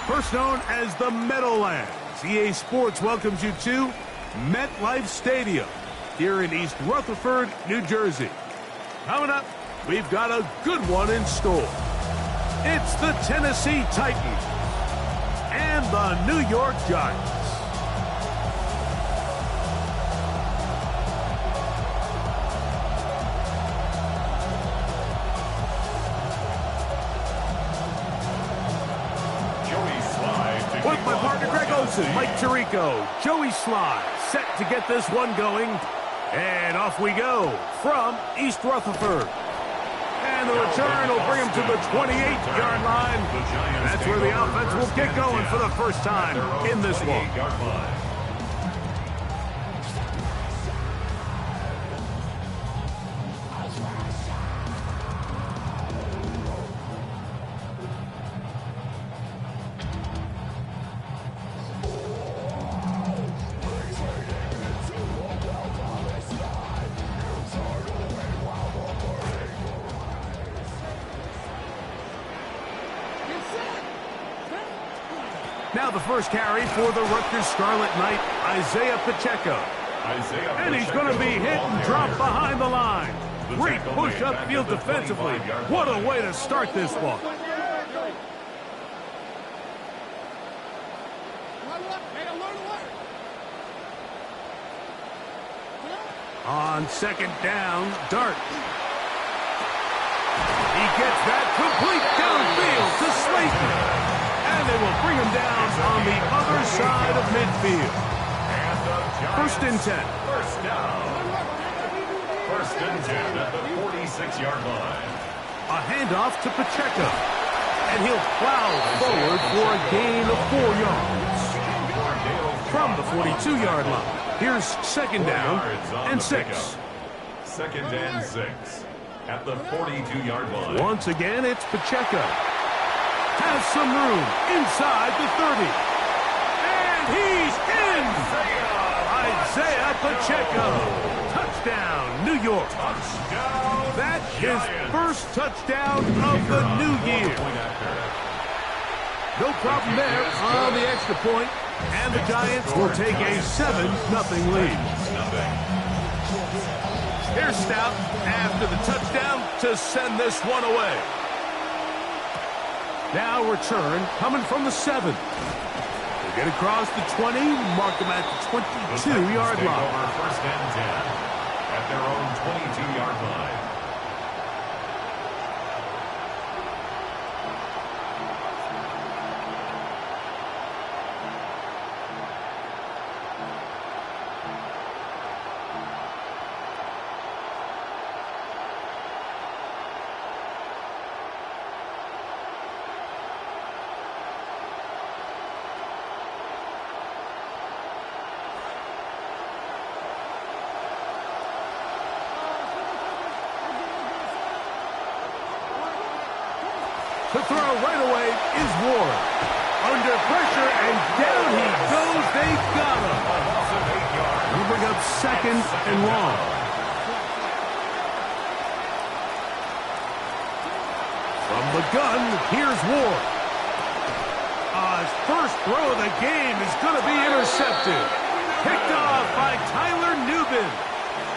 First known as the Meadowlands, EA Sports welcomes you to MetLife Stadium here in East Rutherford, New Jersey. Coming up, we've got a good one in store. It's the Tennessee Titans and the New York Giants. With my partner Greg Olson, Mike Tirico, Joey Sly, set to get this one going. And off we go from East Rutherford. And the return will bring him to the 28-yard line. That's where the offense will get going for the first time in this one. Now the first carry for the Rutgers Scarlet Knight, Isaiah Pacheco. And he's going to be hit and dropped behind the line. Great push upfield defensively. What a way to start this one. On second down, Dart. He gets that complete downfield to Slayton. And they will bring him down on the other side of midfield. First and 10. First down. First and 10 at the 46-yard line. A handoff to Pacheco. And he'll plow forward for a gain of 4 yards. From the 42-yard line. Here's second down and 6. Second and 6 at the 42-yard line. Once again, it's Pacheco. Has some room inside the 30. And he's in! Isaiah Pacheco. Touchdown, New York. That's his first touchdown of the new year. No problem there on the extra point. And the Giants will take a 7-0 lead. Here's Stout after the touchdown to send this one away. Now return coming from the 7. They get across the 20, mark them at the 22-yard line. First and 10 at their own 22-yard line. To throw right away is Ward. Under pressure, and down he goes. They got him. He'll bring up second and long. From the gun, here's Ward. His first throw of the game is going to be intercepted. Picked off by Tyler Newbin.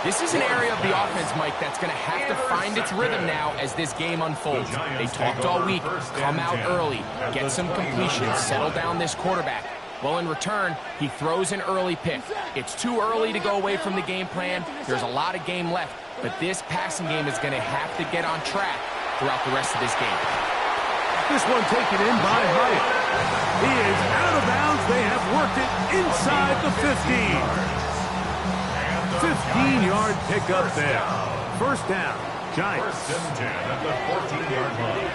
This is an area of the offense, Mike, that's going to have to find its rhythm now as this game unfolds. They talked all week, come out early, get some completions, settle down this quarterback. Well, in return, he throws an early pick. It's too early to go away from the game plan. There's a lot of game left, but this passing game is going to have to get on track throughout the rest of this game. This one taken in by Hyatt. He is out of bounds. They have worked it inside the 15. 15-yard pickup there. First down, Giants. First and 10 at the 14-yard line.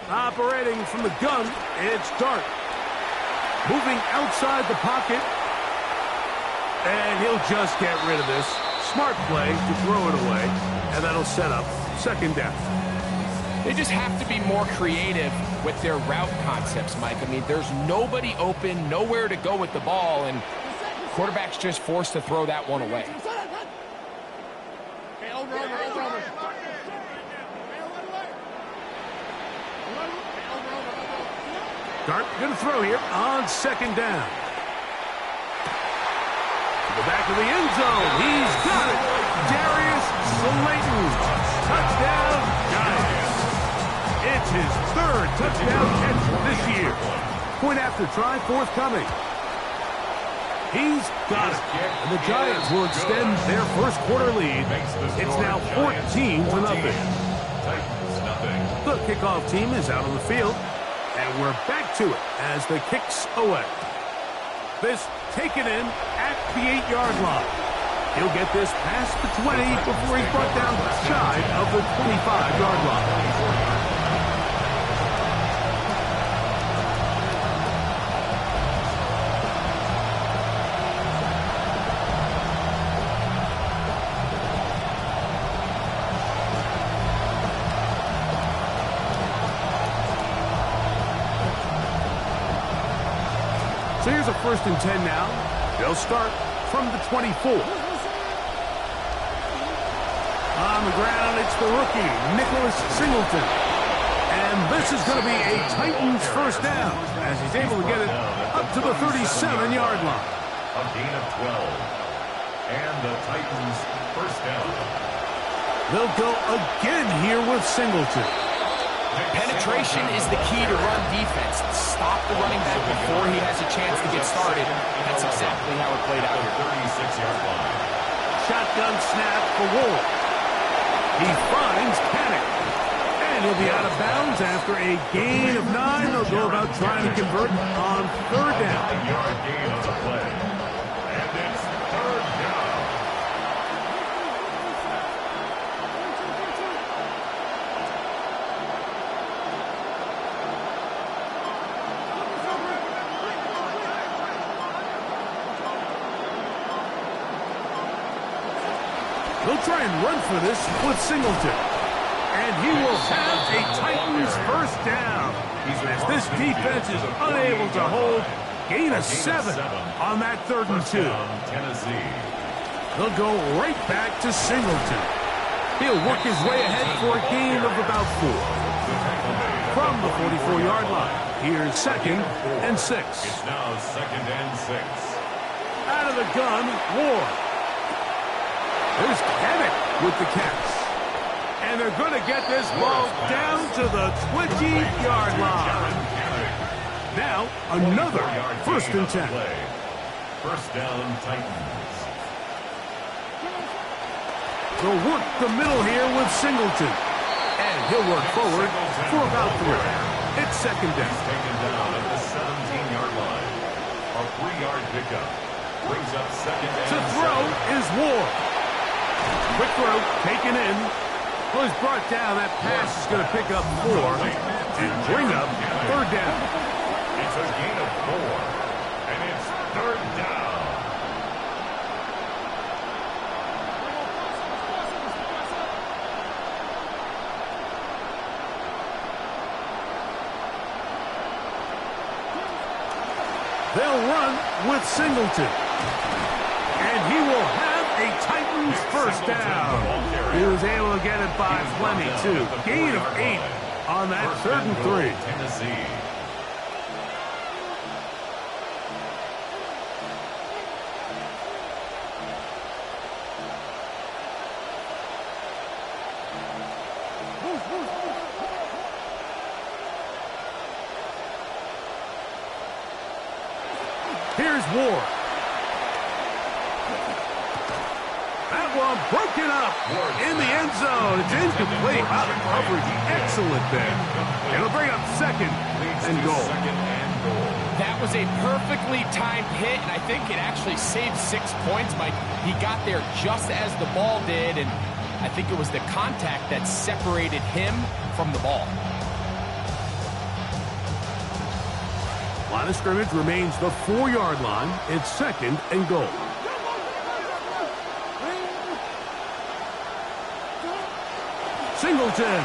Operating from the gun, it's Dart. Moving outside the pocket. And he'll just get rid of this. Smart play to throw it away. And that'll set up second down. They just have to be more creative with their route concepts, Mike. I mean, there's nobody open, nowhere to go with the ball, and Quarterback's just forced to throw that one away. Dart going to throw here on second down. To the back of the end zone. He's got it. Darius Slayton. Touchdown, Giants. It's his third touchdown catch this year. Point after try forthcoming. He's got it. And the Giants will extend their first quarter lead. It's now 14-0. The kickoff team is out on the field. And we're back to it as the kick's away. This taken in at the 8-yard line. He'll get this past the 20 before he's brought down shy of the 25-yard line. So here's a 1st and 10 now. They'll start from the 24. On the ground, it's the rookie, Nicholas Singleton. And this is going to be a Titans first down as he's able to get it up to the 37-yard line. A gain of 12. And the Titans first down. They'll go again here with Singleton. Penetration is the key to run defense. Stop the running back before he has a chance to get started. That's exactly how it played out here. 36-yard line. Shotgun snap for Wolf. He finds Panic. And he'll be out of bounds after a gain of 9. They'll go about trying to convert on 3rd down. 9-yard gain on the play. And it's 3rd down. They'll try and run for this with Singleton. And he will have a Titans first down. As this defense is unable to hold. Gain of 7 on that 3rd and 2. Tennessee. They'll go right back to Singleton. He'll work his way ahead for a gain of about 4. From the 44-yard line, here's 2nd and 6. It's now 2nd and 6. Out of the gun, Ward. There's Kenneth with the catch. And they're going to get this ball down to the 20-yard line. Now, another 1st and 10. First down, Titans. They'll work the middle here with Singleton. And he'll work forward for about 3. It's 2nd down. He's taken down at the 17-yard line. A 3-yard pickup. Brings up 2nd and To throw 7. is Ward. Quick throw, taken in. Well, he's brought down. That pass is going to pick up 4 and bring up 3rd down. It's a gain of 4. And it's 3rd down. They'll run with Singleton. And he will have a Titans first down. He was able to get it by plenty, too. Gain of 8 on that 3rd and 3. Tennessee. Here's Ward. That one broken up in the end zone. It's incomplete. Out of coverage. Excellent there. It'll bring up 2nd and goal. That was a perfectly timed hit, and I think it actually saved 6 points. Mike, he got there just as the ball did, and I think it was the contact that separated him from the ball. Line of scrimmage remains the 4-yard line. It's 2nd and goal. Singleton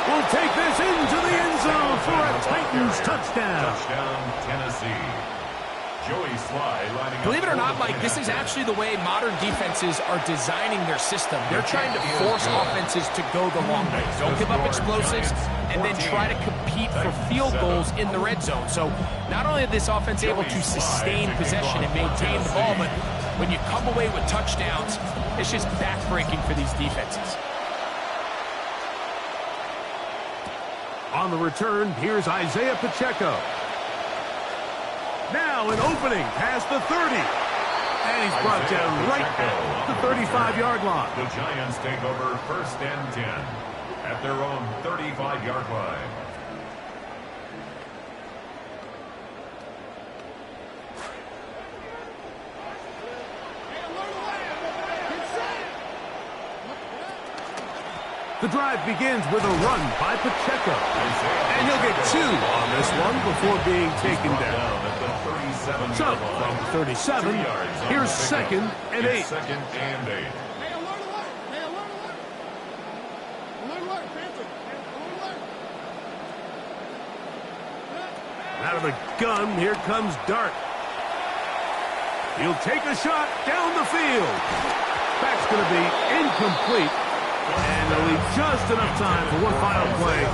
will take this into the end zone for a Titans touchdown. Touchdown, Tennessee. Believe it or not, Mike, this is actually the way modern defenses are designing their system. They're trying to force offenses to go the long way. Don't give up explosives, and then try to compete for field goals in the red zone. So not only is this offense able to sustain possession and maintain the ball, but when you come away with touchdowns, it's just backbreaking for these defenses. On the return, here's Isaiah Pacheco. Now an opening past the 30. And he's brought down right at the 35-yard line. The Giants take over 1st and 10 at their own 35-yard line. The drive begins with a run by Pacheco. And he'll get 2 on this one before being taken down. So, from 37, here's 2nd and 8. Out of the gun, here comes Dart. He'll take a shot down the field. That's going to be incomplete. And they'll leave just enough time for one final play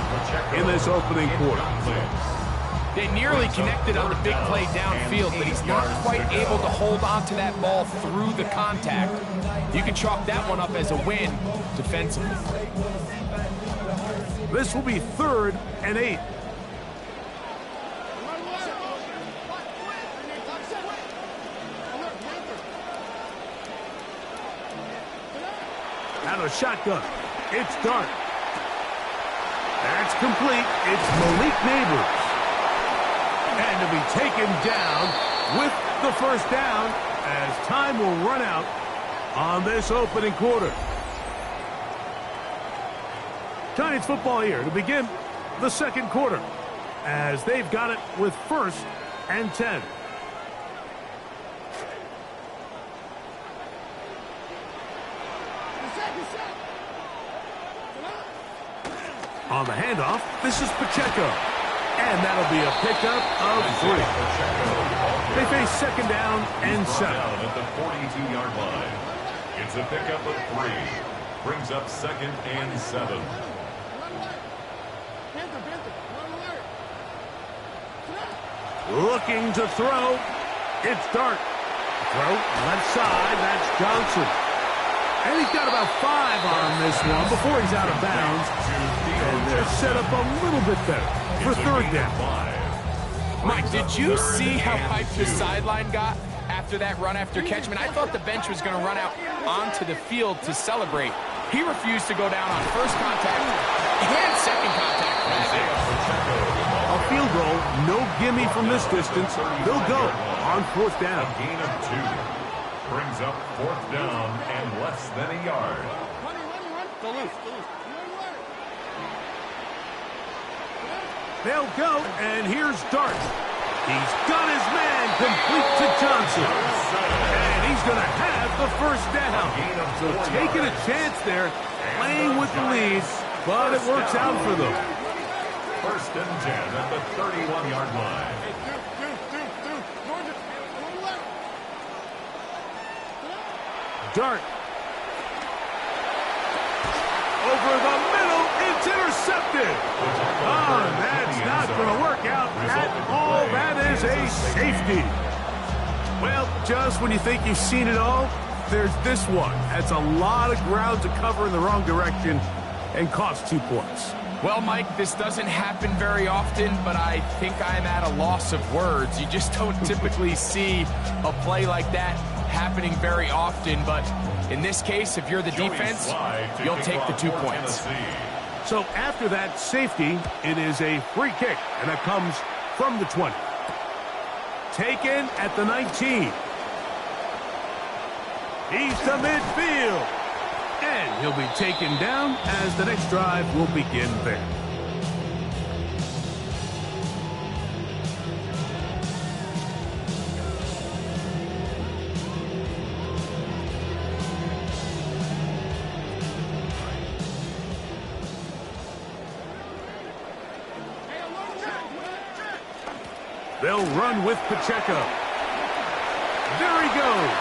in this opening quarter. They nearly connected on the big play downfield, but he's not quite able to hold on to that ball through the contact. You can chalk that one up as a win defensively. This will be 3rd and 8. Out of shotgun, it's Dart. That's complete. It's Malik Neighbors. And to be taken down with the 1st down as time will run out on this opening quarter. Giants football here to begin the 2nd quarter as they've got it with 1st and 10. On the handoff, this is Pacheco. And that'll be a pickup of 3. They face 2nd down and 7. At the 42-yard line. It's a pickup of 3. Brings up 2nd and 7. Looking to throw. It's Dart. Throw left side. That's Johnson. And he's got about 5 on this one before he's out of bounds. And they're set up a little bit better for 3rd down. Mike, did you see how hyped the sideline got after that run after catch? I mean, I thought the bench was going to run out onto the field to celebrate. He refused to go down on 1st contact and 2nd contact. A field goal, no gimme from this distance. They'll go on 4th down. A gain of 2. Brings up 4th down and less than a yard. They'll go, and here's Dart. He's got his man complete to Johnson. And he's going to have the 1st down. So taking a chance there, playing with the lead, but it works out for them. 1st and 10 at the 31-yard line. Dart. Over the middle, it's intercepted. Oh, that's not going to work out at all. That is a safety. Well, just when you think you've seen it all, there's this one. That's a lot of ground to cover in the wrong direction and cost 2 points. Well, Mike, this doesn't happen very often, but I think I'm at a loss of words. You just don't typically see a play like that happening very often, but in this case, if you're the defense, you'll take the 2 points. So after that safety, it is a free kick, and that comes from the 20. Taken at the 19. He's to midfield. And he'll be taken down as the next drive will begin there. They'll run with Pacheco. There he goes.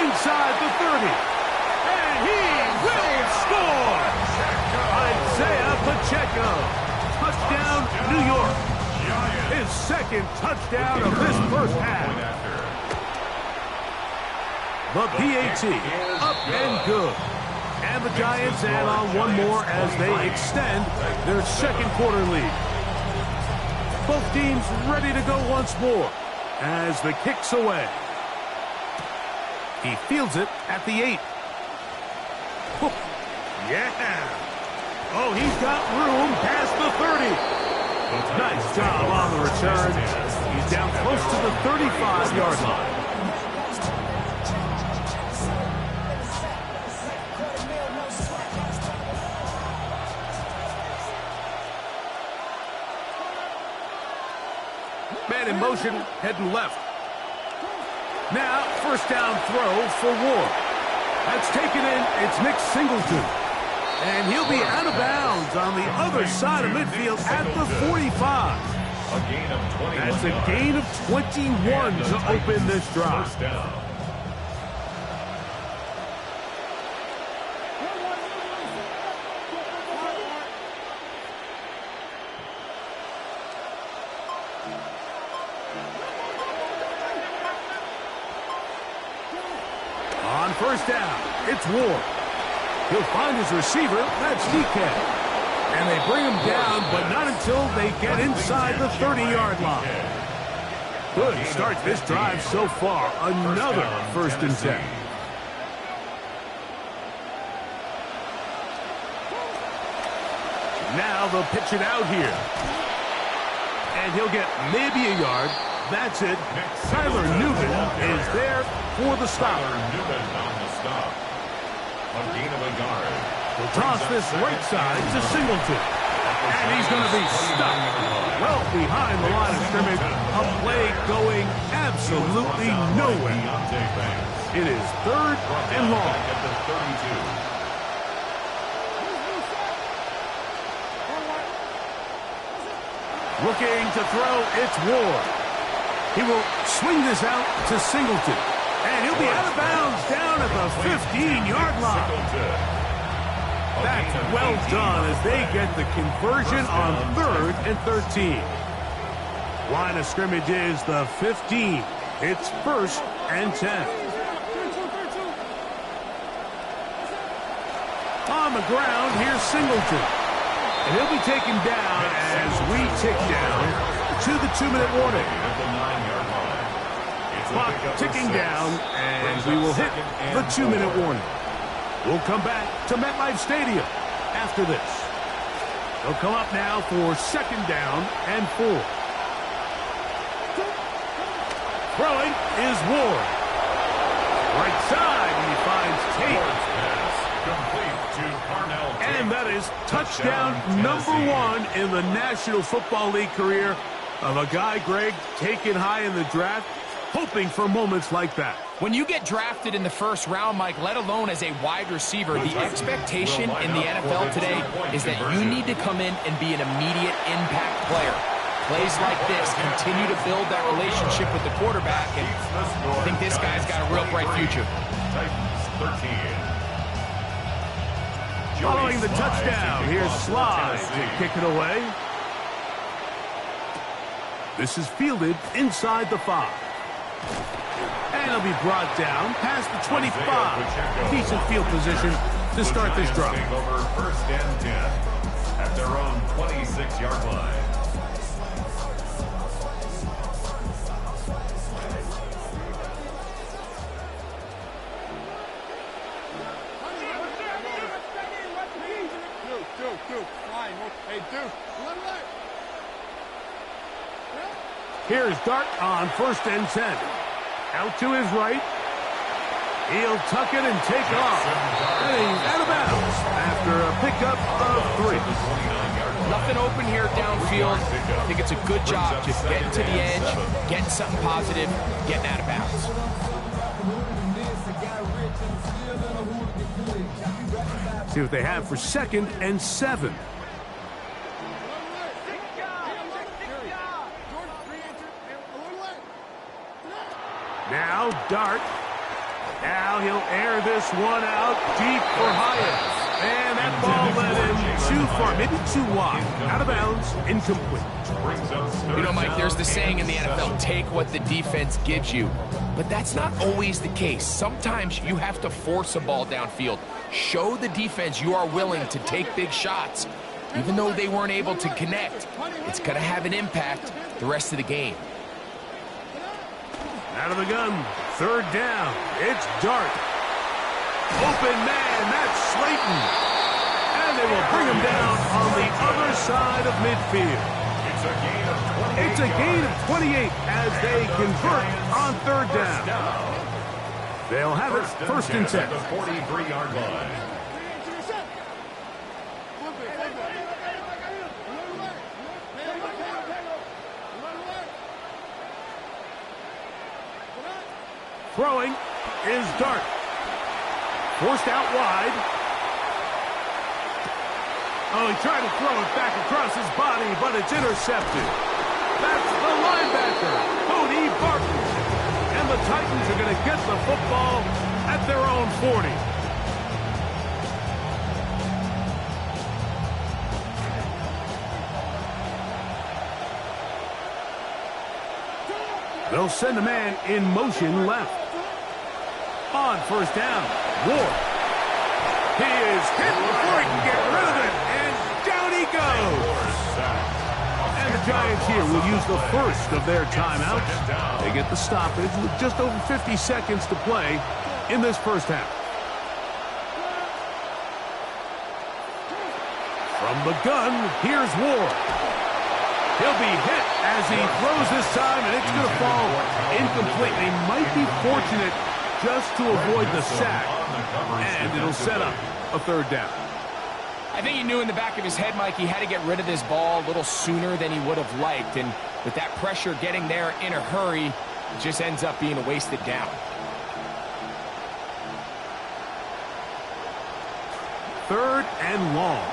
Inside the 30. And he will score. Isaiah Pacheco. Touchdown, New York. His second touchdown of this first half. The PAT, up and good. And the Giants add on one more as they extend their second quarter lead. Both teams ready to go once more as the kick's away. He fields it at the 8. Yeah. Oh, he's got room past the 30. Nice job on the return. He's down close to the 35-yard line. Man in motion, heading left. Now, first down throw for Ward. That's taken in. It's Nick Singleton. And he'll be out of bounds on the other side of midfield at the 45. That's a gain of 21 to open this drive. On first down, it's Ward. He'll find his receiver, that's DK. And they bring him down, but not until they get inside the 30-yard line. Good start to this drive so far. Another first and 10. Now they'll pitch it out here. And he'll get maybe a yard. That's it. Tyler Newman is there for the stop. He'll toss this right side to Singleton. And he's going to be stuck well behind the line of scrimmage. A play going absolutely nowhere. It is 3rd and long. Looking to throw, it's Ward. He will swing this out to Singleton. And he'll be out of bounds down at the 15-yard line. That's well done as they get the conversion on 3rd and 13. Line of scrimmage is the 15. It's 1st and 10. On the ground, here's Singleton. And he'll be taken down as we tick down to the 2-minute warning. Clock ticking down, and we will hit the 2-minute warning. We'll come back to MetLife Stadium after this. They'll come up now for 2nd down and 4. Throwing is Ward. Right side, and he finds Tate. And that is touchdown number 1 in the National Football League career of a guy, Greg, taken high in the draft, hoping for moments like that. When you get drafted in the 1st round, Mike, let alone as a wide receiver, the expectation in the NFL today is that you need to come in and be an immediate impact player. Plays like this continue to build that relationship with the quarterback, and I think this guy's got a real bright future. Following the touchdown, here's Slide to kick it away. This is fielded inside the 5. And it'll be brought down past the 25. Decent field position to start this drive. Over 1st and 10 at their own 26-yard line. Here's Dart on 1st and 10. Out to his right. He'll tuck it and take off. And he's out of bounds after a pickup of 3. Nothing open here downfield. I think it's a good job just getting to the edge, getting something positive, getting out of bounds. See what they have for 2nd and 7. Now Dart. Now he'll air this one out deep for Hyatt. And that ball led him too far, maybe too wide. Out of bounds, incomplete. You know, Mike, there's the saying in the NFL, take what the defense gives you. But that's not always the case. Sometimes you have to force a ball downfield. Show the defense you are willing to take big shots. Even though they weren't able to connect, it's going to have an impact the rest of the game. Out of the gun, third down. It's Dart. Open man, that's Slayton. And they will bring him down on the other side of midfield. It's a gain of 28 as they convert on third down. They'll have it first and 10. The 43-yard line. Throwing is Dart. Forced out wide. Oh, he tried to throw it back across his body, but it's intercepted. That's the linebacker, Cody Barton. And the Titans are going to get the football at their own 40. They'll send a man in motion left. On first down, Ward. He is hit before he can get rid of it, and down he goes. And the Giants here will use the first of their timeouts. They get the stoppage with just over 50 seconds to play in this first half. From the gun, here's Ward. He'll be hit as he throws this time, and it's going to fall incomplete. They might be fortunate just to avoid the sack, and it'll set up a third down. I think he knew in the back of his head, Mike, he had to get rid of this ball a little sooner than he would have liked, and with that pressure getting there in a hurry, it just ends up being a wasted down. Third and long.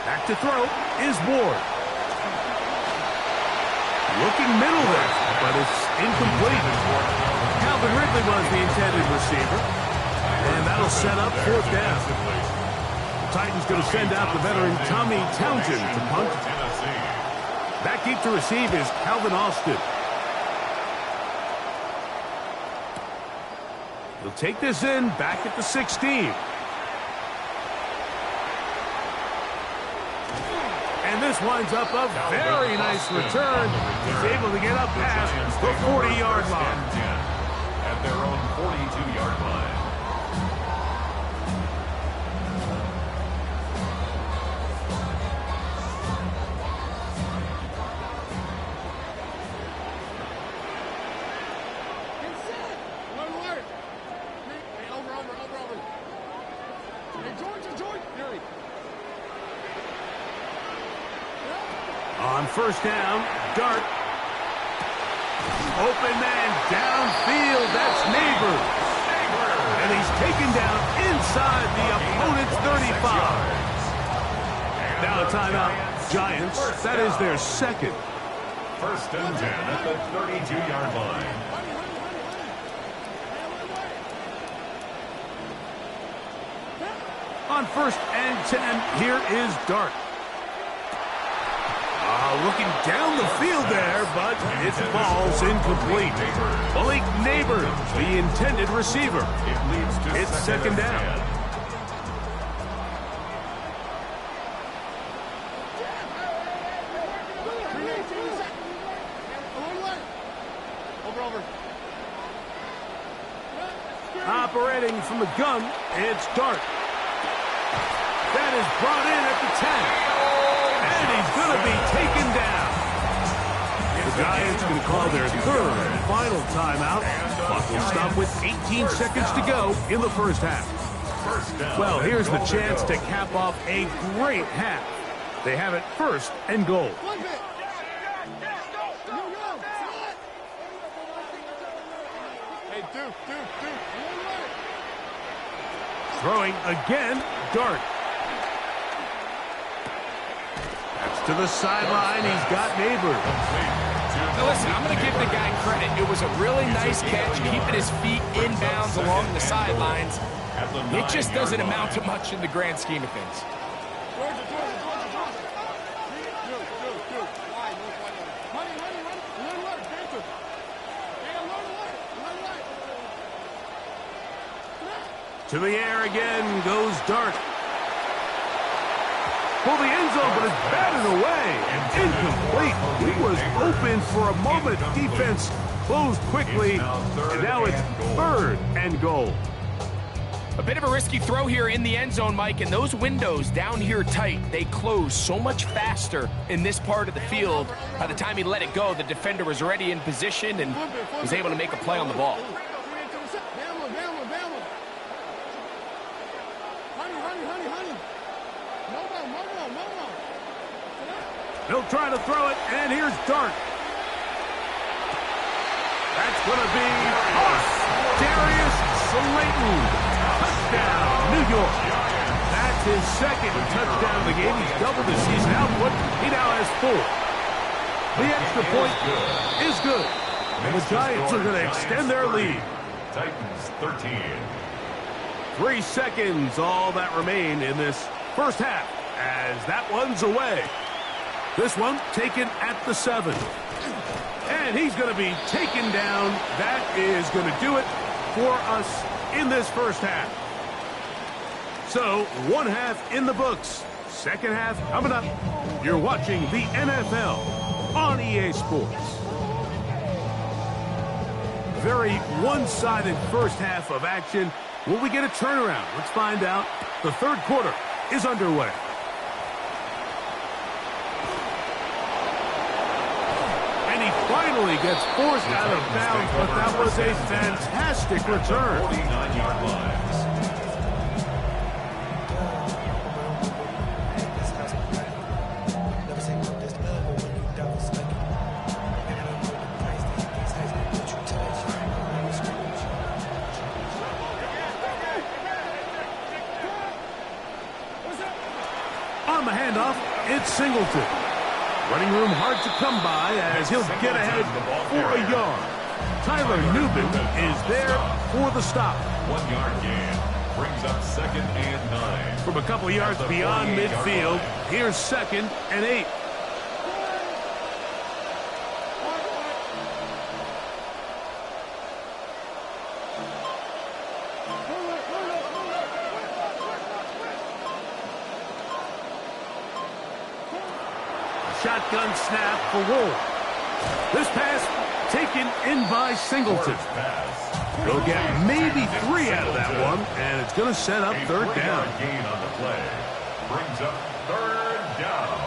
Back to throw is Ward. Looking middle there, but it's incomplete. Calvin Ridley was the intended receiver, and that'll set up fourth down. The Titans going to send out the veteran Tommy Townsend to punt. Back deep to receive is Calvin Austin. He'll take this in back at the 16. And this winds up a very nice return. He's able to get up past the 40-yard line. At their own 42-yard line. On first down, Dart. Open man downfield. That's Neighbors. And he's taken down inside the opponent's 35. Now a timeout. Giants. That is their second. First and 10 at the 32-yard line. On first and 10, here is Dart. Looking down the field there, but it falls incomplete. Malik Neighbors, the intended receiver. It's second down. Operating from the gun, it's Dart. That is brought in at the 10. And he's going to be taken down. The Giants going to call their third and final timeout. Clock will stop with 18 seconds to go in the first half. Well, here's the chance to cap off a great half. They have it first and goal. Hey, Duke. Throwing again, Dart. That's to the sideline. He's got neighbors. Now listen, I'm going to give the guy credit. It was a really nice catch, keeping his feet inbounds along the sidelines. It just doesn't amount to much in the grand scheme of things. To the air again goes Dart. For the end zone, but it's batted away. Incomplete. He was open for a moment. Defense closed quickly, and now it's 3rd and goal. A bit of a risky throw here in the end zone, Mike, and those windows down here tight, they close so much faster in this part of the field. By the time he let it go, the defender was already in position and was able to make a play on the ball. He'll try to throw it, and here's Dart. That's going to be Darius Slayton. Touchdown, New York. That's his 2nd touchdown of the game. He's doubled his season output. He now has 4. The extra point is good. And the Giants are going to extend their lead. Titans 13. 3 seconds, all that remain in this first half, as that one's away. This one taken at the 7. And he's going to be taken down. That is going to do it for us in this first half. So, 1 half in the books. Second half coming up. You're watching the NFL on EA Sports. Very one-sided first half of action. Will we get a turnaround? Let's find out. The 3rd quarter is underway. Finally gets forced out of bounds, but that was a fantastic return. 49-yard line. On the handoff, it's Singleton. Running room hard to come by as he'll get ahead for a yard. Tyler Newman is there for the stop. 1-yard gain brings up 2nd and 9. From a couple yards beyond midfield, here's 2nd and 8. Shotgun snap for Wolf. This pass taken in by Singleton. They'll get maybe 3 out of that one, and it's going to set up 3rd down. Gain on the play brings up 3rd down.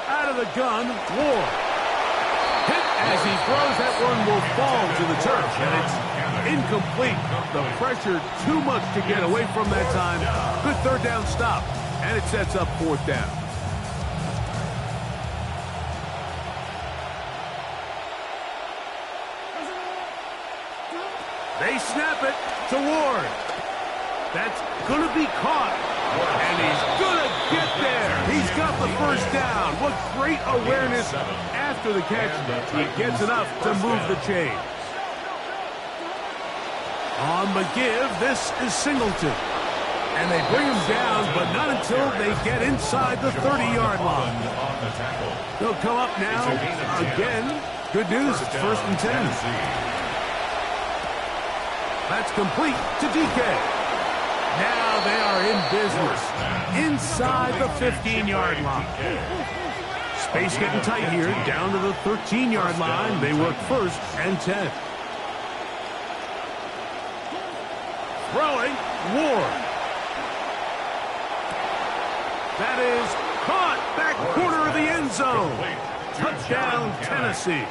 Out of the gun, Ward. Hit as he throws, that one will fall to the turf, and it's incomplete. The pressure too much to get away from that time. Good 3rd down stop, and it sets up 4th down. They snap it to Ward. That's going to be caught, and he's going to get there. He's got the 1st down. What great awareness after the catch. He gets enough to move the chains. On McGive, this is Singleton. And they bring him down, but not until they get inside the 30-yard line. They'll come up now again. Good news, it's 1st and 10. That's complete to DK. Now they are in business inside the 15-yard line. Space getting tight here, down to the 13-yard line. They work 1st and 10. Throwing, Ward. That is caught back corner of the end zone. Touchdown, Tennessee.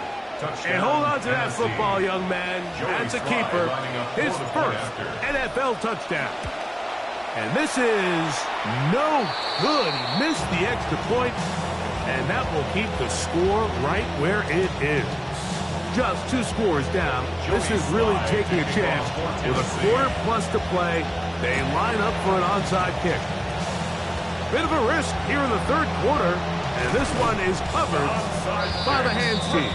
And hold on to that football, young man. That's a keeper. His 1st NFL touchdown. And this is no good. He missed the extra point, and that will keep the score right where it is. Just 2 scores down. This is really taking a chance. With a quarter plus to play, they line up for an onside kick. Bit of a risk here in the third quarter, and this one is covered by the hands team.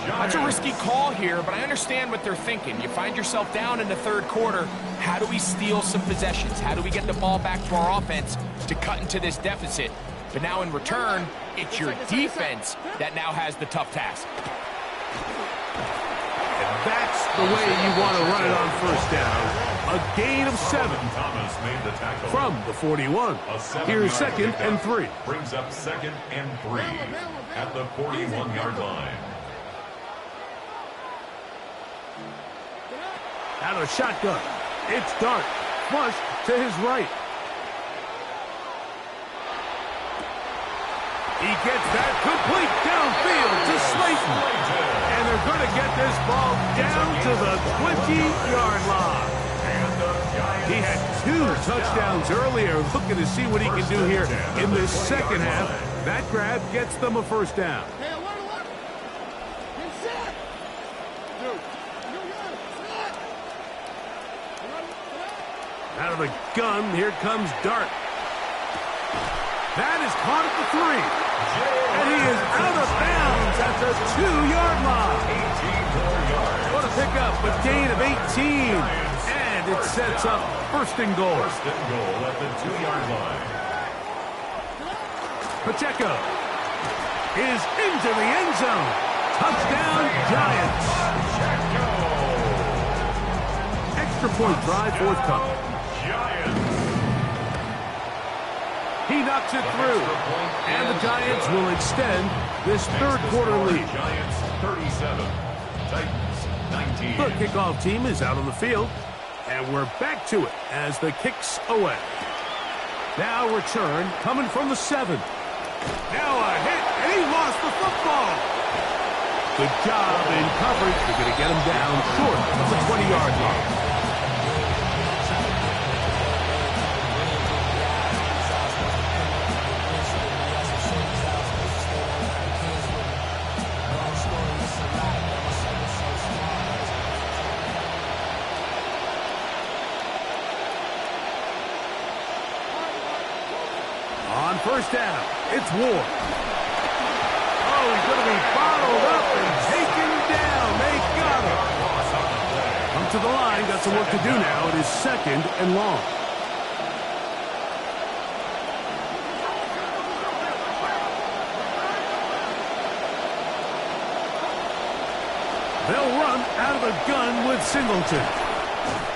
That's a risky call here, but I understand what they're thinking. You find yourself down in the third quarter. How do we steal some possessions? How do we get the ball back to our offense to cut into this deficit? But now in return, it's your defense that now has the tough task. And that's the way you want to run it on first down. A gain of 7 from the 41. Here's 2nd and 3. Brings up 2nd and 3 at the 41-yard line. Out of the shotgun. It's Dart. Flush to his right. He gets that complete downfield to Slayton. And they're going to get this ball down to the 20-yard line. He had 2 touchdowns earlier. Looking to see what he can do here in this second half. That grab gets them a first down. Out of the gun, here comes Dart. That is caught at the 3. And he is out of bounds at the 2-yard line. What a pickup, a gain of 18. And it sets up 1st and goal. 1st and goal at the 2-yard line. Pacheco is into the end zone. Touchdown, Giants. Extra point drive forthcoming. He knocks it through, and the Giants will extend this third quarter lead. Giants 37, Titans 19. The kickoff team is out on the field, and we're back to it as the kick's away. Now return coming from the 7. Now a hit, and he lost the football. Good job in coverage. They're going to get him down short of the 20-yard line. On first down, it's Ward. Oh, he's going to be bottled up and taken down. They got him. Come to the line, got some work to do now. It is 2nd and long. They'll run out of the gun with Singleton.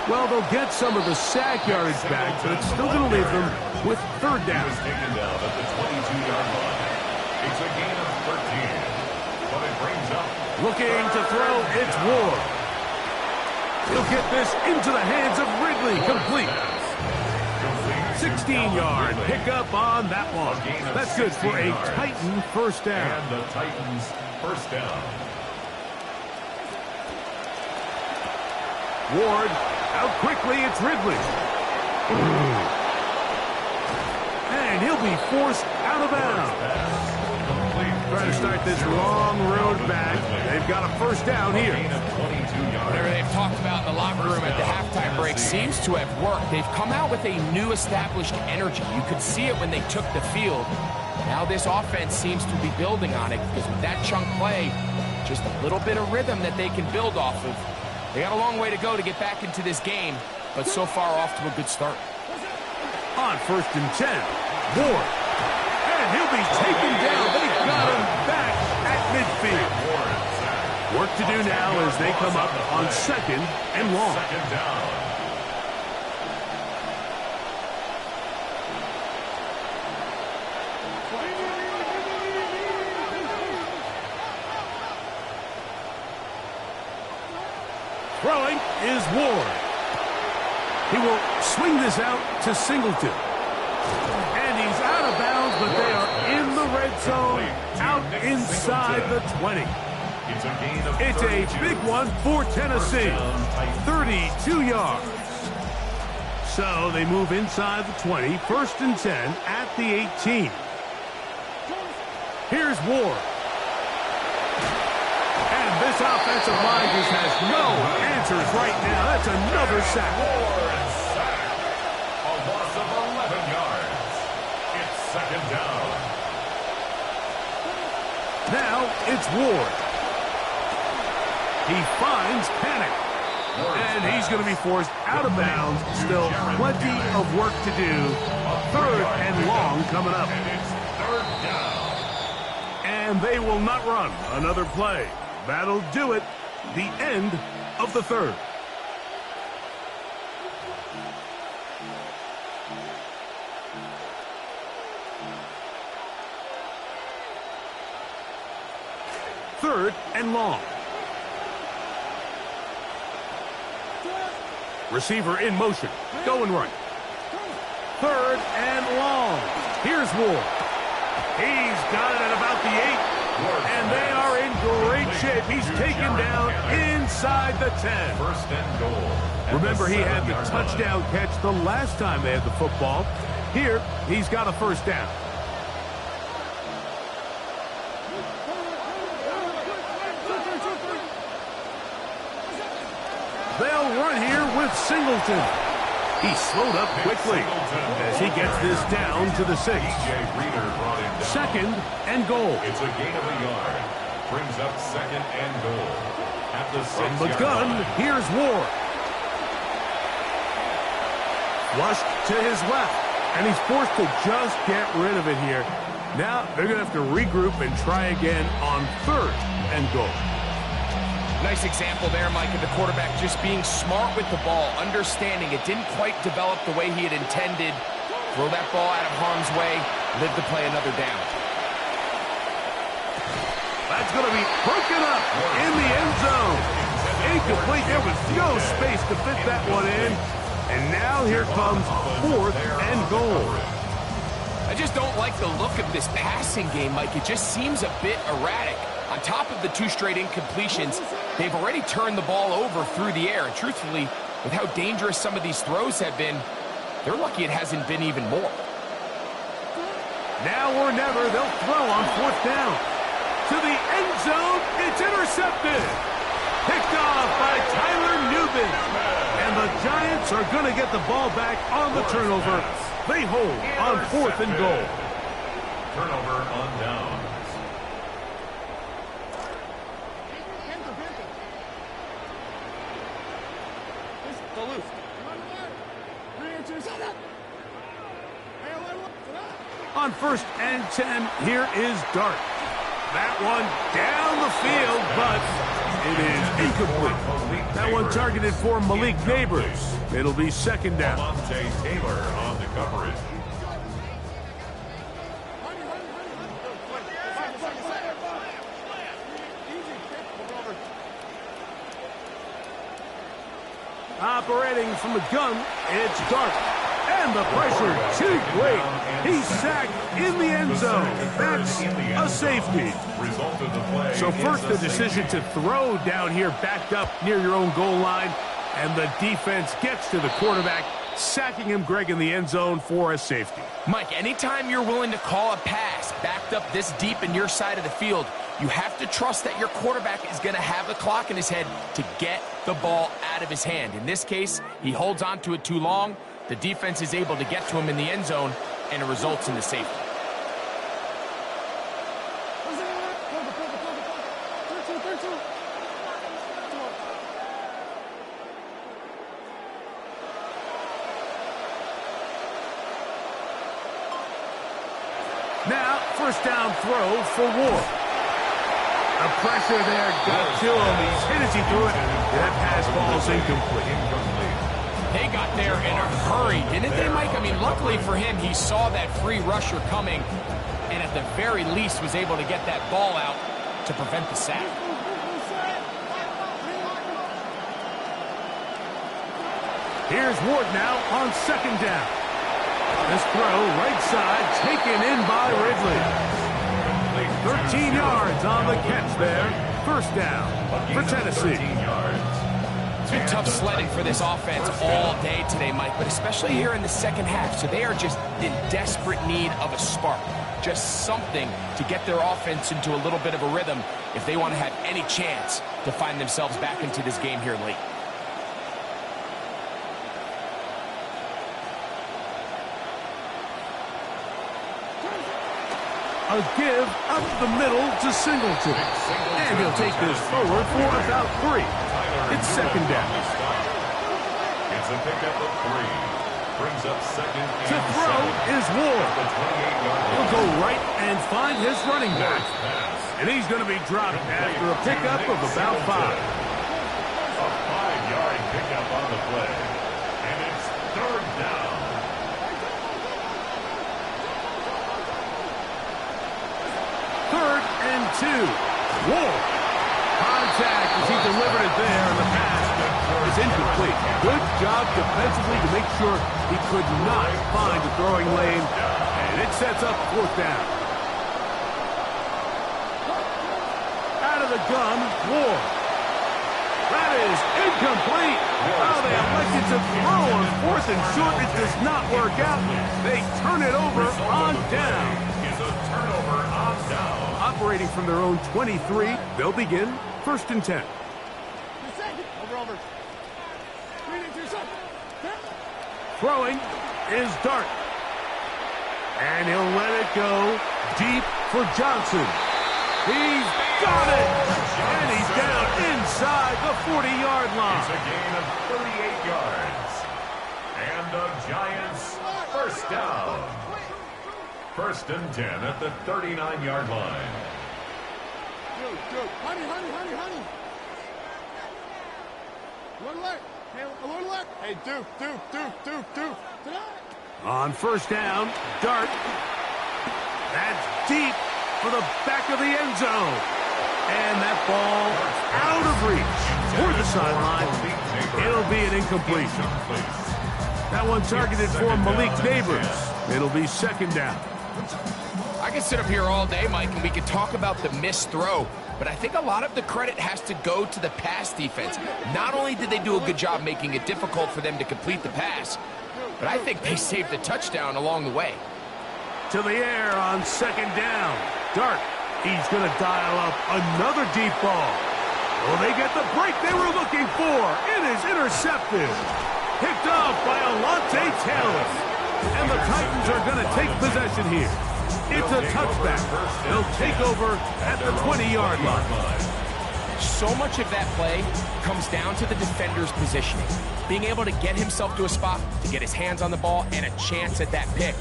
Well, they'll get some of the sack yardage back, but it's still going to leave them with 3rd down. Taken down at the 22-yard line. It's a gain of 13, but it brings up. Looking to throw, it's Ward. He'll get this into the hands of Ridley, complete. 16-yard pickup on that one. That's good for a Titan first down. And the Titans first down. Ward out quickly, it's Ridley. And he'll be forced out of bounds. Trying to start this long road back. They've got a first down here. Whatever they've talked about in the locker room at the halftime break seems to have worked. They've come out with a new established energy. You could see it when they took the field. Now this offense seems to be building on it because with that chunk play, just a little bit of rhythm that they can build off of. They got a long way to go to get back into this game, but so far off to a good start. On 1st and 10, Ward. And he'll be taken down. They've got him back at midfield. Work to do now as they come up on 2nd and long. 2nd down. Throwing is Ward. He will swing this out to Singleton. And he's out of bounds, but they are in the red zone, out inside the 20. It's a big one for Tennessee. 32 yards. So they move inside the 20, 1st and 10 at the 18. Here's Ward. And this offensive line just has no answers right now. That's another sack. Ward sack. A loss of 11 yards. It's 2nd down. Now it's Ward. He finds Panic. And he's going to be forced out of bounds. Still plenty of work to do. 3rd and long coming up. And it's 3rd down. And they will not run another play. That'll do it. The end of the 3rd. Third and long. Receiver in motion. Going right. 3rd and long. Here's Ward. He's got it at about the 8. And they are in great shape. He's taken down inside the 10. 1st and goal. Remember, he had the touchdown catch the last time they had the football. Here, he's got a 1st down. They'll run here with Singleton. He slowed up quickly as he gets this down to the 6. 2nd and goal. It's a gain of a yard. Brings up 2nd and goal. At the 6 From the gun, here's Ward. Flushed to his left. And he's forced to just get rid of it here. Now they're going to have to regroup and try again on 3rd and goal. Nice example there, Mike, of the quarterback just being smart with the ball, understanding it didn't quite develop the way he had intended. Throw that ball out of harm's way, live to play another down. That's going to be broken up in the end zone. Incomplete. There was no space to fit that one in. And now here comes 4th and goal. I just don't like the look of this passing game, Mike. It just seems a bit erratic. On top of the 2 straight incompletions, they've already turned the ball over through the air. And truthfully, with how dangerous some of these throws have been, they're lucky it hasn't been even more. Now or never, they'll throw on 4th down. To the end zone, it's intercepted. Picked off by Tyler Newman. And the Giants are going to get the ball back on the turnover. They hold on 4th and goal. Turnover on downs. On 1st and 10, here is Dart. That one down the field, but it is incomplete. That one targeted for Malik Neighbors. It'll be 2nd down. Monte Taylor on the coverage. Operating from the gun, it's Dart. And the pressure too great. He's sacked in the end zone. That's a safety. So first the decision to throw down here backed up near your own goal line. And the defense gets to the quarterback, sacking him, Greg, in the end zone for a safety. Mike, anytime you're willing to call a pass backed up this deep in your side of the field, you have to trust that your quarterback is going to have the clock in his head to get the ball out of his hand. In this case, he holds on to it too long. The defense is able to get to him in the end zone, and it results in the safety. Now, 1st down throw for Ward. The pressure there got to him. He's hit as he threw it. That pass falls incomplete. They got there in a hurry, didn't they, Mike? I mean, luckily for him, he saw that free rusher coming, and at the very least was able to get that ball out to prevent the sack. Here's Ward now on 2nd down. This throw, right side, taken in by Ridley. 13 yards on the catch there. 1st down for Tennessee. It's been tough sledding for this offense all day today, Mike, but especially here in the second half. So they are just in desperate need of a spark, just something to get their offense into a little bit of a rhythm if they want to have any chance to find themselves back into this game here late. A give up the middle to Singleton. And he'll take this forward for about 3. It's second down. It's a pickup of 3. Brings up second and To throw 7. is Ward. The 28-yard line. He'll go right and find his running back. And he's going to be dropped after a pickup of about 5. A 5-yard pickup on the play. And it's third down. Third and 2. Ward. Contact as he delivered it there, and the pass is incomplete. Good job defensively to make sure he could not find the throwing lane, and it sets up 4th down. Out of the gun, Ward. That is incomplete. Oh, they elected to throw on 4th and short. It does not work out. They turn it over on down. Is a turnover on down. Operating from their own 23, they'll begin 1st and 10. Throwing is Dart. And he'll let it go deep for Johnson. He's got it! And he's down inside the 40-yard line. It's a gain of 38 yards. And the Giants first down. 1st and 10 at the 39-yard line. Honey. Hey, Duke. On 1st down, Dart. That's deep for the back of the end zone. And that ball out of reach toward the sideline. It'll be an incompletion. That one targeted for Malik Neighbors. It'll be 2nd down. I can sit up here all day, Mike, and we can talk about the missed throw, but I think a lot of the credit has to go to the pass defense. Not only did they do a good job making it difficult for them to complete the pass, but I think they saved the touchdown along the way. To the air on 2nd down. Dart. He's going to dial up another deep ball. Will they get the break they were looking for? It is intercepted. Picked off by Alontae Taylor. And the Titans are going to take possession here. It's a touchback. They'll take over at the 20-yard line. So much of that play comes down to the defender's positioning. Being able to get himself to a spot, to get his hands on the ball, and a chance at that pick.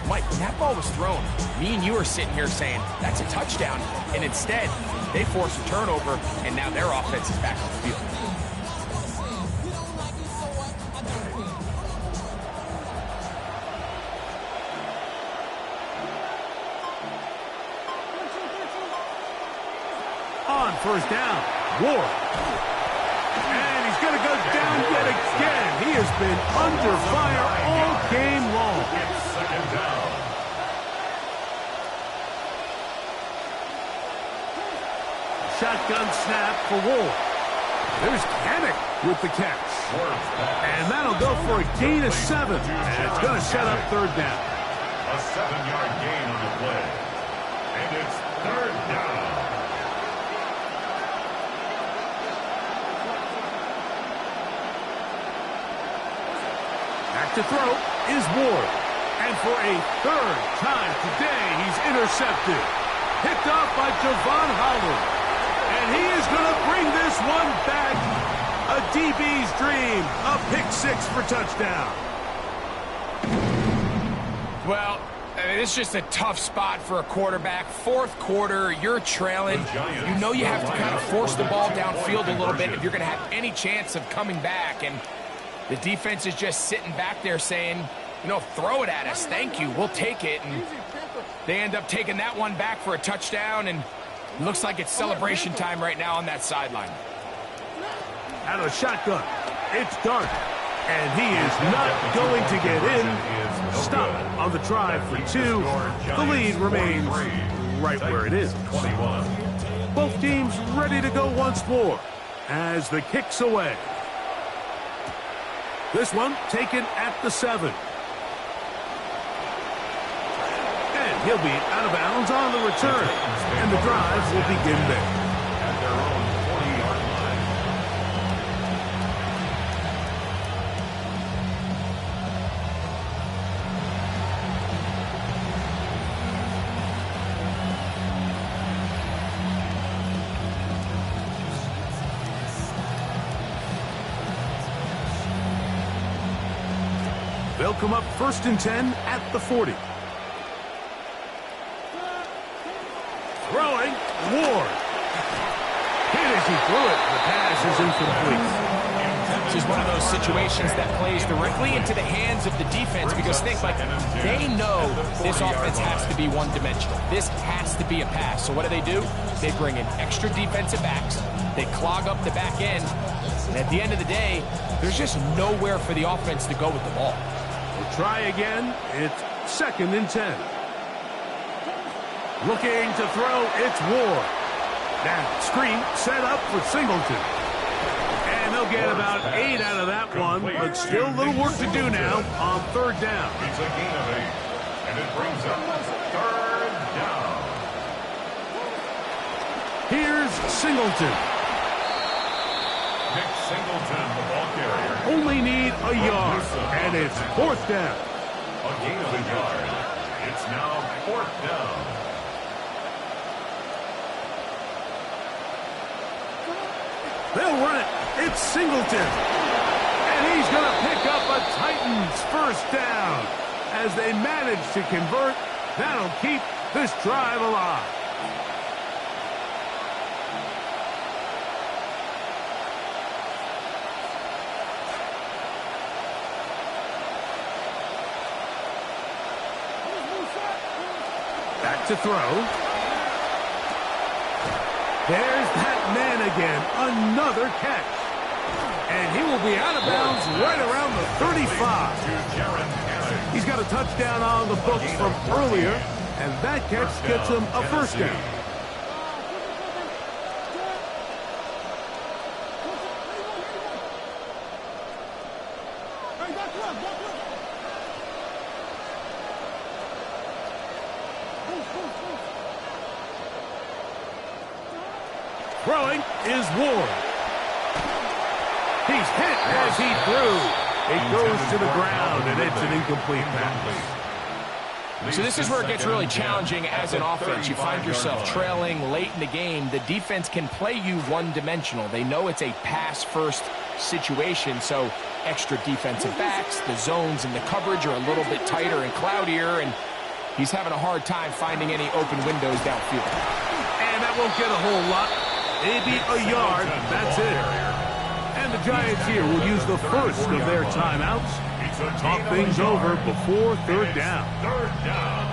Mike, when that ball was thrown, me and you are sitting here saying, that's a touchdown. And instead, they force a turnover, and now their offense is back on the field. On 1st down, Ward. And he's going to go down yet again. He has been under fire all game long. It's 2nd down. Shotgun snap for Ward. There's Panic with the catch. And that'll go for a gain of 7. And it's going to set up 3rd down. A 7-yard gain on the play. And it's 3rd down. Back to throw is Ward. And for a 3rd time today, he's intercepted. Picked off by Javon Holland. And he is going to bring this one back. A DB's dream. A pick 6 for touchdown. Well, I mean, it's just a tough spot for a quarterback. 4th quarter, you're trailing. You know you have to kind of force the ball downfield a little bit if you're going to have any chance of coming back. And the defense is just sitting back there saying, you know, throw it at us. Thank you. We'll take it. And they end up taking that one back for a touchdown. And it looks like it's celebration time right now on that sideline. Out of the shotgun, it's Dart. And he is not going to get in. Stop on the try for 2. The lead remains right where it is. 21. Both teams ready to go once more as the kick's away. This one taken at the 7. And he'll be out of bounds on the return. And the drive will begin there. At their own 40-yard line. They'll come up 1st and 10 at the 40. Throwing, Ward. Hit as he threw it. The pass is incomplete. This is one of those situations that plays directly into the hands of the defense because they know this offense has to be one-dimensional. This has to be a pass. So what do? They bring in extra defensive backs. They clog up the back end. And at the end of the day, there's just nowhere for the offense to go with the ball. We'll try again. It's 2nd and 10. Looking to throw, it's Ward. Now, screen set up for Singleton. And they'll get about 8 out of that one, but still a little work to do now on 3rd down. It's a gain of 8, and it brings up 3rd down. Here's Singleton. Nick Singleton, the ball carrier. Only need a yard, and it's 4th down. A gain of a yard. It's now 4th down. They'll run it. It's Singleton. And he's going to pick up a Titans 1st down. As they manage to convert, that'll keep this drive alive. Back to throw. There's that man again. Another catch. And he will be out of bounds right around the 35. He's got a touchdown on the books from earlier, and that catch gets him a 1st down. Throwing is Ward. He's hit as he threw. It goes to the ground, and it's an incomplete pass. So this is where it gets really challenging as an offense. You find yourself trailing late in the game. The defense can play you one-dimensional. They know it's a pass-first situation, so extra defensive backs, the zones and the coverage are a little bit tighter and cloudier, and he's having a hard time finding any open windows downfield. And that won't get a whole lot. Maybe a yard, that's it. And the Giants here will use the first of their timeouts. Talk things over before 3rd down. 3rd down.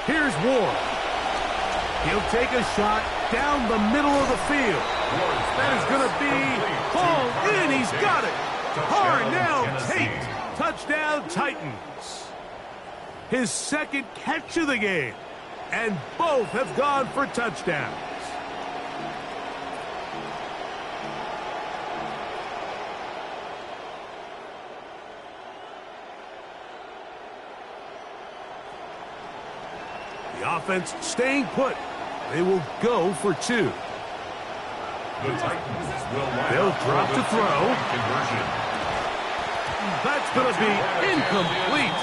Here's Ward. He'll take a shot down the middle of the field. That is going to be hauled in. He's got it. Harnell Tate. Touchdown Titans. His 2nd catch of the game. And both have gone for touchdowns. The offense staying put. They will go for 2. The Titans will They'll drop to throw. Conversion. That's going to be incomplete.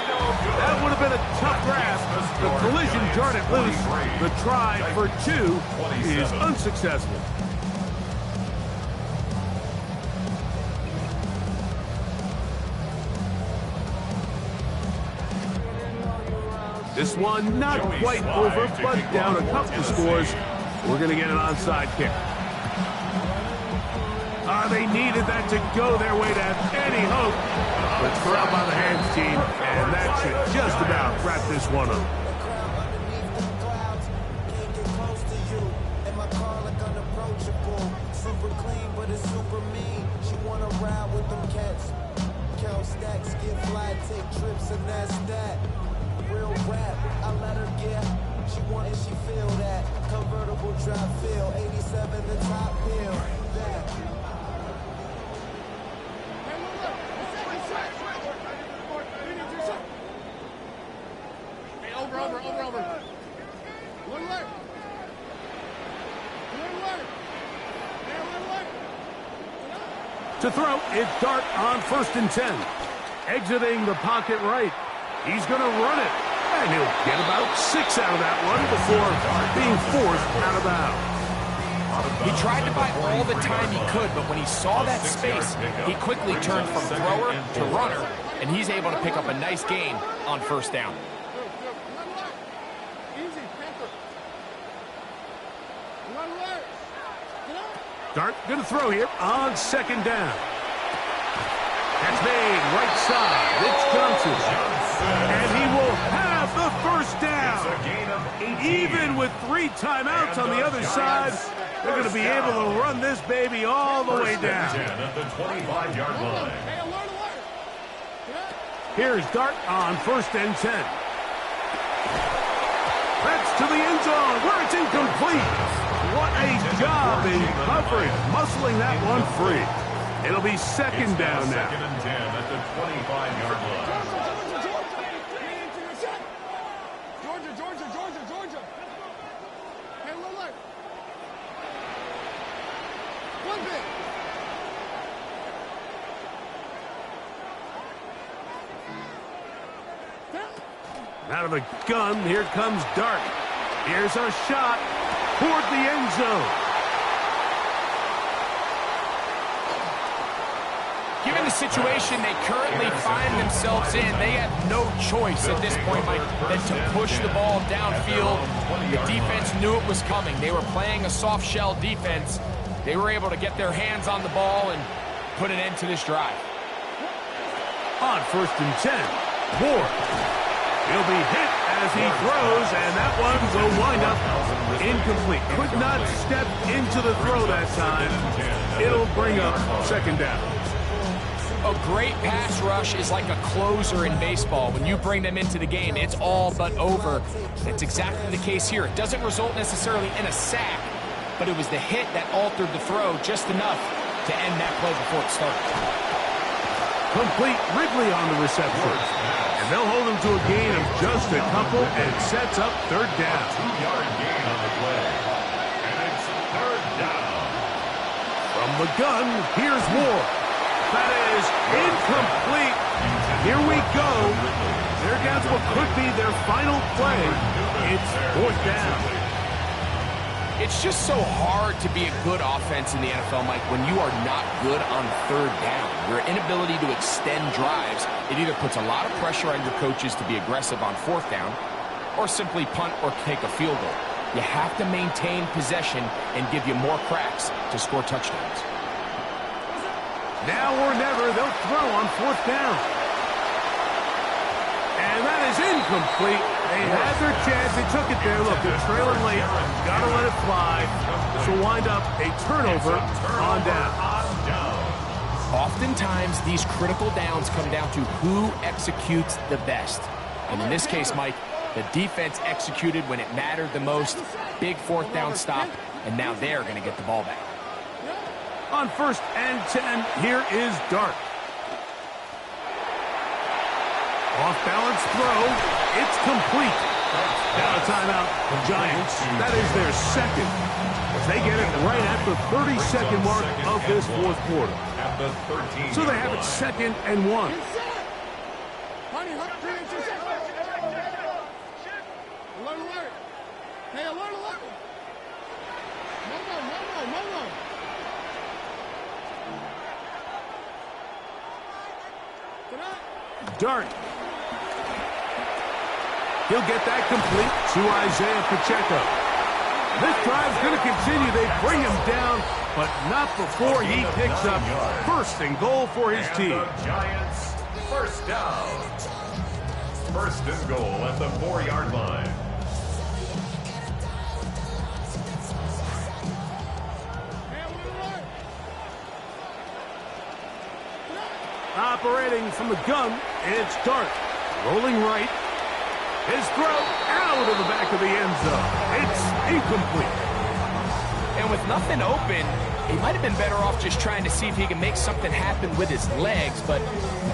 That would have been a tough grab. The collision jarred it loose. The try for 2 is unsuccessful. This one not quite over, but down a couple of scores. We're going to get an onside kick. They needed that to go their way to have any hope. But throw by the hands team, and that should just about wrap this one up. count stacks, get fly, take trips, and that's that. Real rap, I let her get. She want and she feel that. Convertible drop feel, 87 the top hill. That. Hey, over. To throw, it's Dart on 1st and 10. Exiting the pocket right. He's going to run it. And he'll get about 6 out of that one before being forced out of bounds. He tried to buy all the time he could, but when he saw that space, he quickly turned from thrower to runner, and he's able to pick up a nice gain on 1st down. Dart going to throw here on 2nd down. That's made right side. It's Johnson. And he will have the 1st down. Even with 3 timeouts on the other side, they're going to be able to run this baby all the way down. At the 25-yard line. Here's Dart on 1st and 10. That's to the end zone where it's incomplete. What a job in coverage, muscling that one free. It'll be 2nd down now. 2nd and 10 at the 25-yard line. Georgia. Hey, look. One bit. Out of the gun, here comes Dart. Here's a shot toward the end zone. Given the situation they currently find themselves in, they have no choice at this point, Mike, than to push the ball downfield. The defense knew it was coming. They were playing a soft shell defense. They were able to get their hands on the ball and put an end to this drive. On 1st and 10, Ward. He'll be hit as he throws, and that one will wind up incomplete. Could not step into the throw that time. It'll bring up 2nd down. A great pass rush is like a closer in baseball. When you bring them into the game, it's all but over. That's exactly the case here. It doesn't result necessarily in a sack, but it was the hit that altered the throw just enough to end that play before it started. Complete Ridley on the reception. And they'll hold him to a gain of just a couple and sets up 3rd down. 2-yard gain on the play. And it's 3rd down. From the gun, here's Ward. That is incomplete. Here we go. They're down to what could be their final play. It's 4th down. It's just so hard to be a good offense in the NFL, Mike, when you are not good on 3rd down. Your inability to extend drives, it either puts a lot of pressure on your coaches to be aggressive on 4th down or simply punt or take a field goal. You have to maintain possession and give you more cracks to score touchdowns. Now or never, they'll throw on 4th down. And that is incomplete. They had their chance. They took it there. Look, they're trailing late. Got to let it fly. This will wind up a turnover on down. Oftentimes, these critical downs come down to who executes the best. And in this case, Mike, the defense executed when it mattered the most. Big 4th down stop, and now they're going to get the ball back. On 1st and 10, here is Dart. Off-balance throw. It's complete. Now a timeout. The Giants. That is their 2nd. As they get it right at the 32nd mark of this 4th quarter. So they have it 2nd and 1. Alert. Hey, alert. No. Dart. He'll get that complete to Isaiah Pacheco. This drive's going to continue. They bring him down, but not before he picks up 1st and goal for his team. The Giants, 1st down. 1st and goal at the 4-yard line. Operating from the gun, it's Dart. Rolling right. His throw out of the back of the end zone. It's incomplete. And with nothing open, he might have been better off just trying to see if he can make something happen with his legs. But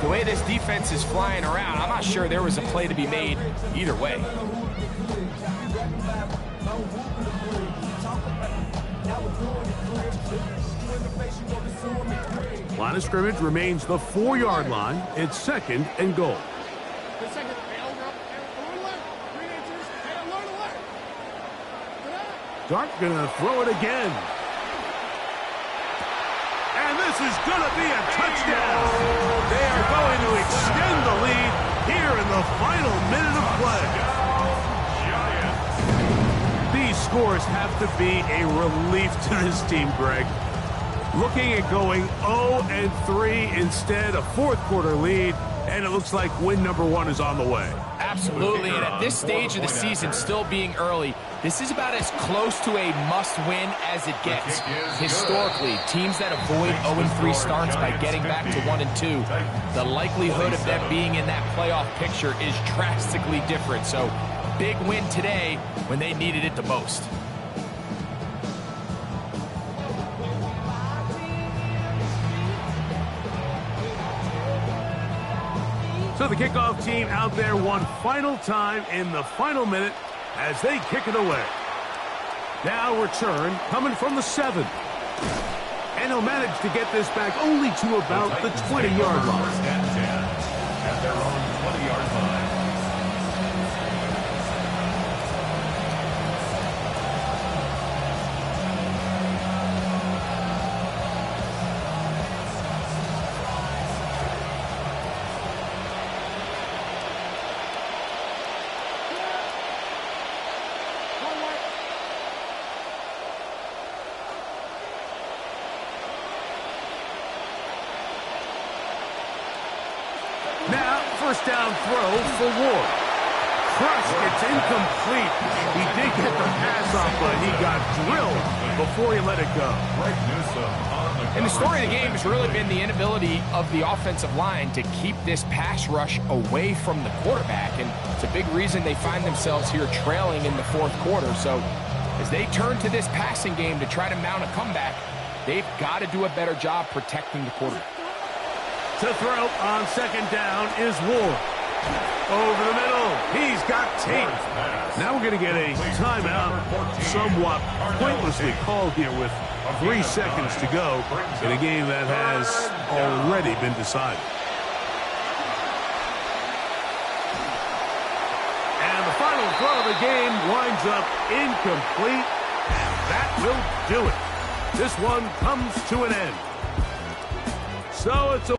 the way this defense is flying around, I'm not sure there was a play to be made either way. Line of scrimmage remains the 4-yard line. It's 2nd and goal. Dart gonna throw it again. And this is gonna be a touchdown. They are going to extend the lead here in the final minute of play. These scores have to be a relief to this team, Greg. Looking at going 0-3 instead, a fourth-quarter lead, and it looks like win number 1 is on the way. Absolutely, and at this stage of the season, still being early, this is about as close to a must-win as it gets. Historically, teams that avoid 0-3 starts by getting back to 1-2, the likelihood of them being in that playoff picture is drastically different. So, big win today when they needed it the most. So the kickoff team out there one final time in the final minute as they kick it away. Now return coming from the 7. And he'll manage to get this back only to about the 20-yard line. First and 10 at their own 20-yard line. Now, first down throw for Ward. Crushed, it's incomplete. He did get the pass off, but he got drilled before he let it go. And the story of the game has really been the inability of the offensive line to keep this pass rush away from the quarterback. And it's a big reason they find themselves here trailing in the fourth quarter. So as they turn to this passing game to try to mount a comeback, they've got to do a better job protecting the quarterback. To throw on second down is Ward. Over the middle, he's got Tate. Now we're going to get a timeout, somewhat pointlessly called here with 3 seconds to go in a game that has already been decided. And the final throw of the game winds up incomplete, and that will do it. This one comes to an end. So it's a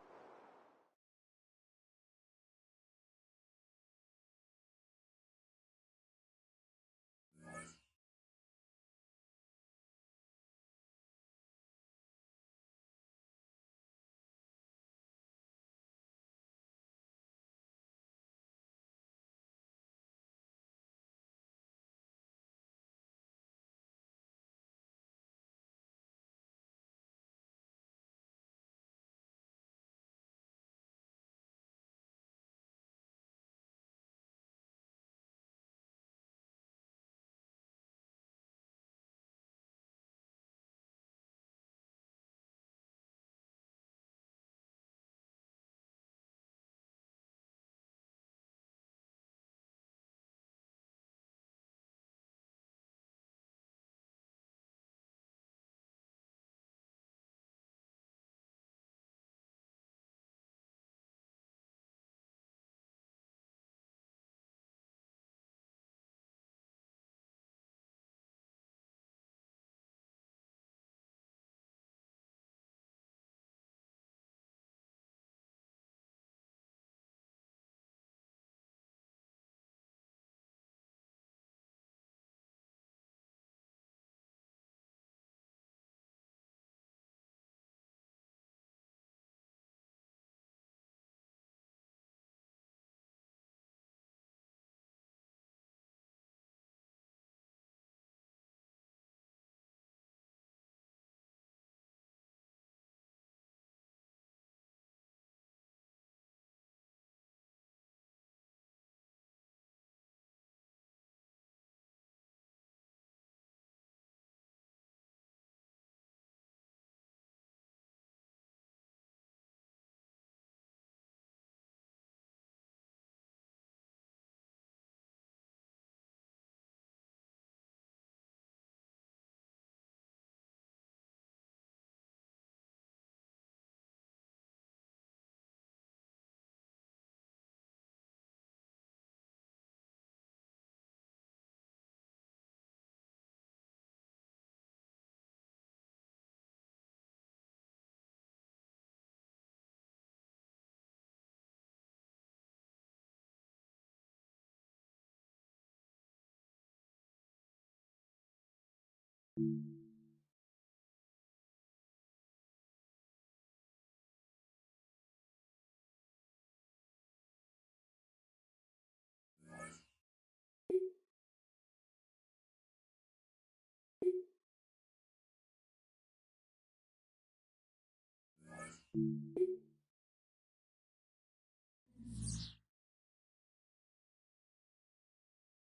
you